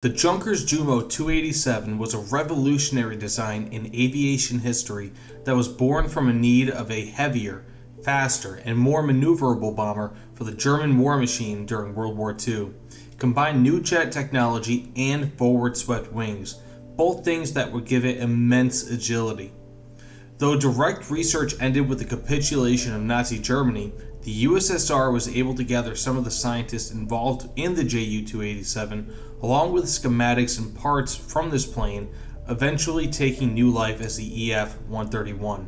The Junkers Jumo 287 was a revolutionary design in aviation history that was born from a need of a heavier, faster, and more maneuverable bomber for the German war machine during World War II. It combined new jet technology and forward-swept wings, both things that would give it immense agility. Though direct research ended with the capitulation of Nazi Germany, the USSR was able to gather some of the scientists involved in the Ju-287 along with schematics and parts from this plane, eventually taking new life as the EF-131.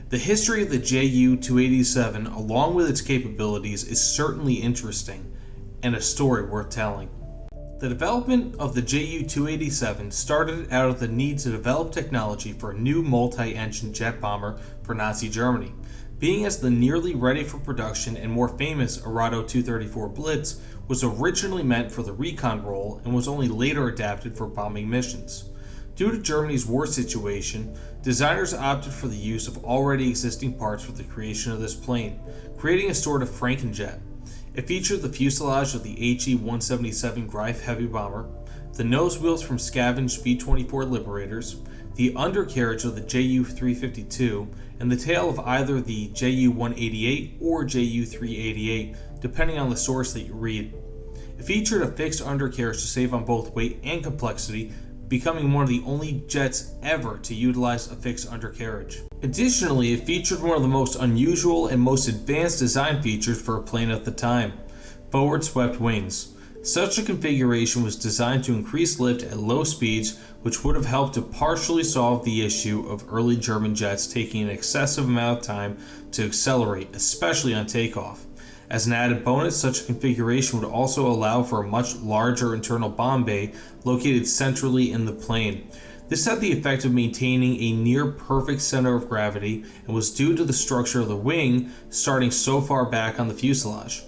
The history of the Ju-287 along with its capabilities is certainly interesting and a story worth telling. The development of the Ju-287 started out of the need to develop technology for a new multi-engine jet bomber for Nazi Germany. Being as the nearly ready for production and more famous Arado 234 Blitz was originally meant for the recon role and was only later adapted for bombing missions. Due to Germany's war situation, designers opted for the use of already existing parts for the creation of this plane, creating a sort of Frankenjet. It featured the fuselage of the HE-177 Greif heavy bomber, the nose wheels from scavenged B-24 Liberators, the undercarriage of the Ju-352, and the tail of either the Ju-188 or Ju-388, depending on the source that you read. It featured a fixed undercarriage to save on both weight and complexity, becoming one of the only jets ever to utilize a fixed undercarriage. Additionally, it featured one of the most unusual and most advanced design features for a plane at the time: forward-swept wings. Such a configuration was designed to increase lift at low speeds, which would have helped to partially solve the issue of early German jets taking an excessive amount of time to accelerate, especially on takeoff. As an added bonus, such a configuration would also allow for a much larger internal bomb bay located centrally in the plane. This had the effect of maintaining a near perfect center of gravity and was due to the structure of the wing starting so far back on the fuselage.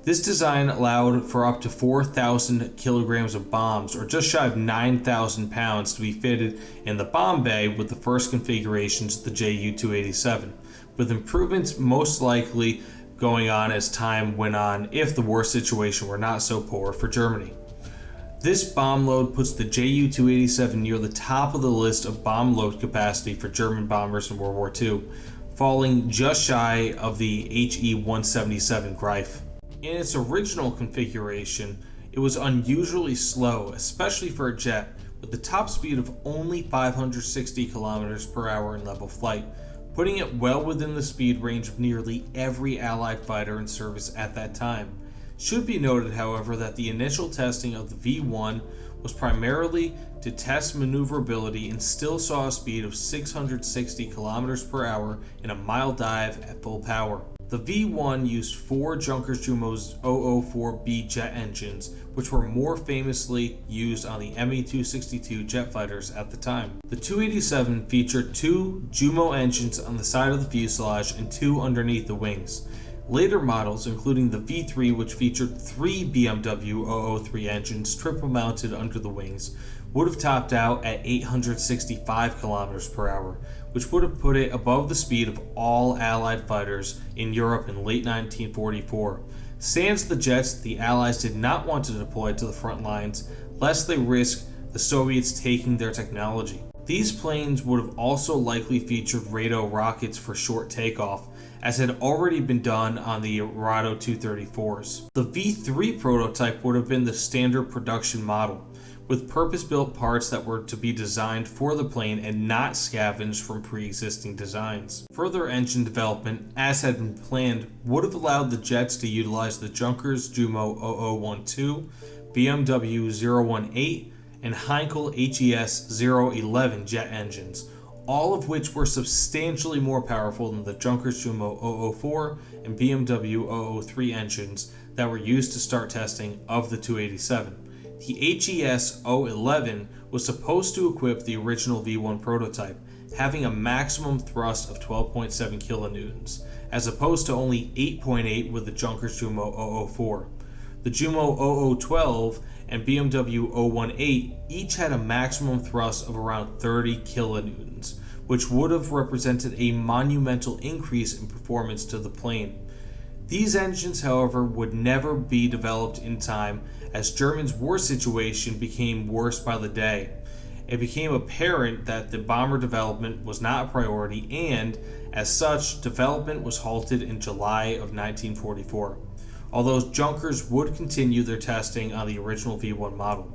This design allowed for up to 4,000 kilograms of bombs, or just shy of 9,000 pounds, to be fitted in the bomb bay with the first configurations of the Ju-287, with improvements most likely going on as time went on if the war situation were not so poor for Germany. This bomb load puts the Ju-287 near the top of the list of bomb load capacity for German bombers in World War II, falling just shy of the HE-177 Greif. In its original configuration, it was unusually slow, especially for a jet, with the top speed of only 560 km per hour in level flight, putting it well within the speed range of nearly every Allied fighter in service at that time. Should be noted, however, that the initial testing of the V-1 was primarily to test maneuverability and still saw a speed of 660 km per hour in a mild dive at full power. The V-1 used 4 Junkers Jumo's 004B jet engines, which were more famously used on the Me-262 jet fighters at the time. The 287 featured 2 Jumo engines on the side of the fuselage and 2 underneath the wings. Later models, including the V3, which featured 3 BMW 003 engines triple mounted under the wings, would have topped out at 865 km per hour, which would have put it above the speed of all Allied fighters in Europe in late 1944. Sans the jets the Allies did not want to deploy to the front lines, lest they risk the Soviets taking their technology. These planes would have also likely featured Rado rockets for short takeoff, as had already been done on the Arado 234s. The V3 prototype would have been the standard production model, with purpose-built parts that were to be designed for the plane and not scavenged from pre-existing designs. Further engine development, as had been planned, would have allowed the jets to utilize the Junkers Jumo 0012, BMW 018, and Heinkel HES 011 jet engines, all of which were substantially more powerful than the Junkers Jumo 004 and BMW 003 engines that were used to start testing of the 287. The HES 011 was supposed to equip the original V1 prototype, having a maximum thrust of 12.7 kilonewtons, as opposed to only 8.8 with the Junkers Jumo 004. The Jumo 0012 and BMW 018 each had a maximum thrust of around 30 kilonewtons, which would have represented a monumental increase in performance to the plane. These engines, however, would never be developed in time, as Germany's war situation became worse by the day. It became apparent that the bomber development was not a priority, and, as such, development was halted in July of 1944, although Junkers would continue their testing on the original V1 model.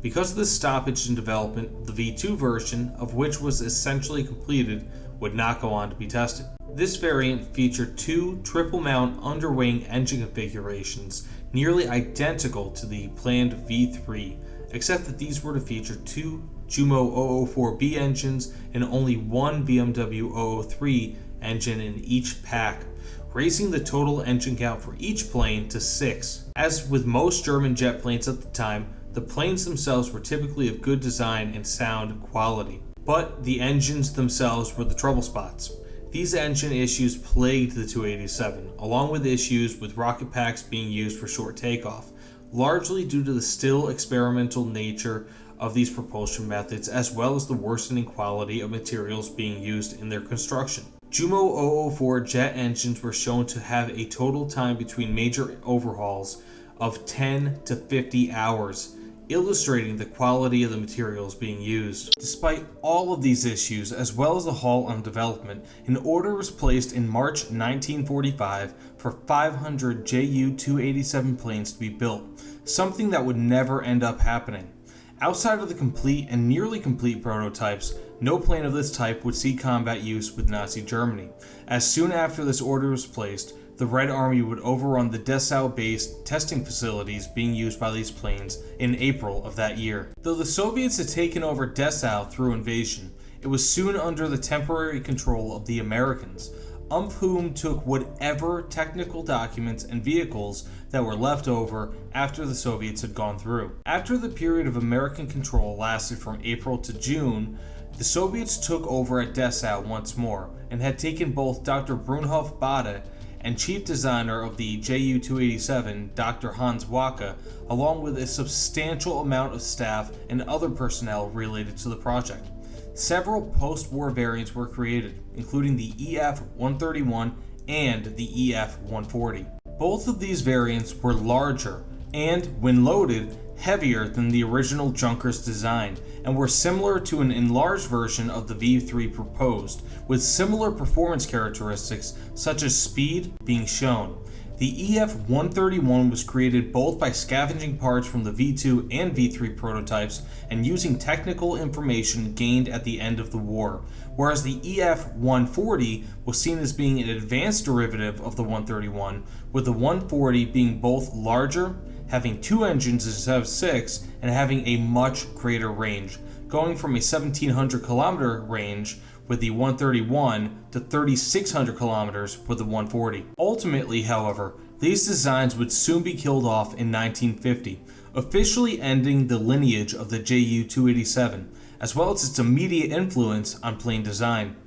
Because of this stoppage in development, the V2 version, of which was essentially completed, would not go on to be tested. This variant featured two triple-mount underwing engine configurations, nearly identical to the planned V3, except that these were to feature two Jumo 004B engines and only one BMW 003 engine in each pack, raising the total engine count for each plane to 6. As with most German jet planes at the time, the planes themselves were typically of good design and sound quality, but the engines themselves were the trouble spots. These engine issues plagued the 287, along with issues with rocket packs being used for short takeoff, largely due to the still experimental nature of these propulsion methods, as well as the worsening quality of materials being used in their construction. Jumo 004 jet engines were shown to have a total time between major overhauls of 10 to 50 hours, illustrating the quality of the materials being used. Despite all of these issues, as well as the halt on development, an order was placed in March 1945 for 500 Ju-287 planes to be built, something that would never end up happening. Outside of the complete and nearly complete prototypes, no plane of this type would see combat use with Nazi Germany, as soon after this order was placed, the Red Army would overrun the Dessau-based testing facilities being used by these planes in April of that year. Though the Soviets had taken over Dessau through invasion, it was soon under the temporary control of the Americans, of whom took whatever technical documents and vehicles that were left over after the Soviets had gone through. After the period of American control lasted from April to June, the Soviets took over at Dessau once more and had taken both Dr. Brunhof Bade and chief designer of the Ju-287, Dr. Hans Wacke, along with a substantial amount of staff and other personnel related to the project. Several post-war variants were created, including the EF-131 and the EF-140. Both of these variants were larger and, when loaded, heavier than the original Junkers design, and were similar to an enlarged version of the V3 proposed, with similar performance characteristics such as speed being shown. The EF-131 was created both by scavenging parts from the V2 and V3 prototypes and using technical information gained at the end of the war, whereas the EF-140 was seen as being an advanced derivative of the 131, with the 140 being both larger, having 2 engines instead of 6, and having a much greater range, going from a 1,700 kilometer range with the 131 to 3,600 kilometers with the 140. Ultimately, however, these designs would soon be killed off in 1950, officially ending the lineage of the Ju-287, as well as its immediate influence on plane design.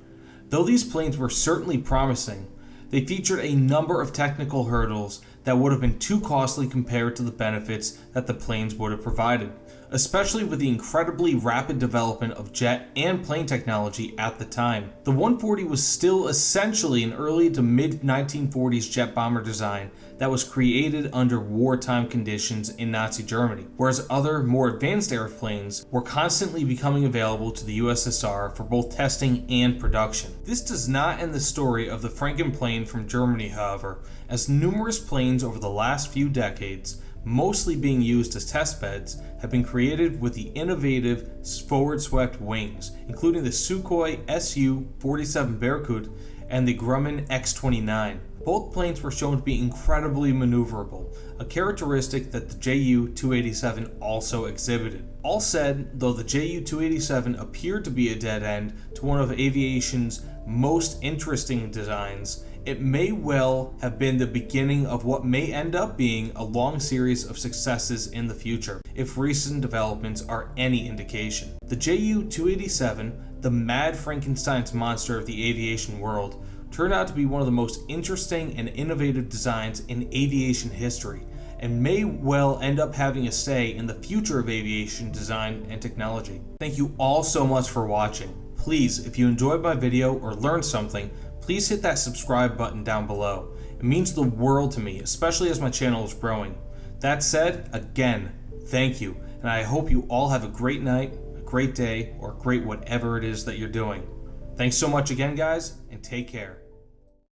Though these planes were certainly promising, they featured a number of technical hurdles that would have been too costly compared to the benefits that the planes would have provided, especially with the incredibly rapid development of jet and plane technology at the time. The 140 was still essentially an early to mid-1940s jet bomber design that was created under wartime conditions in Nazi Germany, whereas other, more advanced airplanes were constantly becoming available to the USSR for both testing and production. This does not end the story of the Frankenplane from Germany, however, as numerous planes over the last few decades, mostly being used as test beds, have been created with the innovative forward-swept wings, including the Sukhoi Su-47 Berkut and the Grumman X-29. Both planes were shown to be incredibly maneuverable, a characteristic that the Ju-287 also exhibited. All said, though the Ju-287 appeared to be a dead end to one of aviation's most interesting designs, it may well have been the beginning of what may end up being a long series of successes in the future, if recent developments are any indication. The Ju-287, the mad Frankenstein's monster of the aviation world, turned out to be one of the most interesting and innovative designs in aviation history, and may well end up having a say in the future of aviation design and technology. Thank you all so much for watching. Please, if you enjoyed my video or learned something, please hit that subscribe button down below. It means the world to me, especially as my channel is growing. That said, again, thank you, and I hope you all have a great night, a great day, or great whatever it is that you're doing. Thanks so much again, guys, and take care.